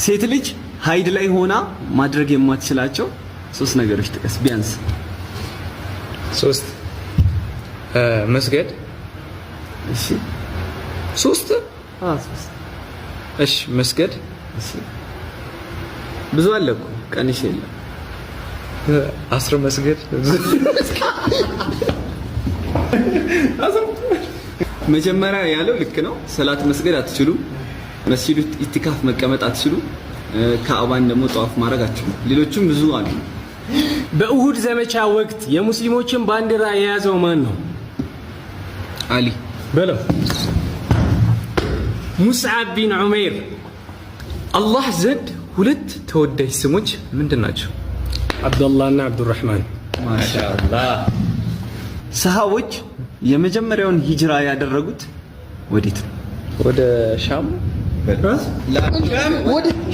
ሴት ልጅ ሀይድ ላይ ሆና ማድረግ የማትችላቸው 3 ነገሮች ጥቀስ ቢያንስ 3 መስገድ እሺ 3 እሺ መስገድ እሺ ብዙ አለ እኮ ቀንሽ የለም 10 መስገድ መጀመሪያ ያለው ልክ ነው ሰላት መስገድ አትችሉም መስጂዱ ኢቲካፍ መቀመጥ አትችሉም ካዕባን ደግሞ ጧፍ ማድረግ አትችሉም ሌሎችም ብዙ አሉ በኡሁድ ዘመቻ ወቅት የሙስሊሞችን ባንዲራ የያዘው ማን ነው አሊ በለው ሙስዓብ ቢን ዑመይር አላህ ዘንድ 2 ተወዳጅ ስሞች ምንድናቸው አብዱላህና አብዱራህማን ማሻአላህ ሰሃቦች የመጀመሪያውን ሂጅራ ያደረጉት ወዴት ነው ወደ ሻም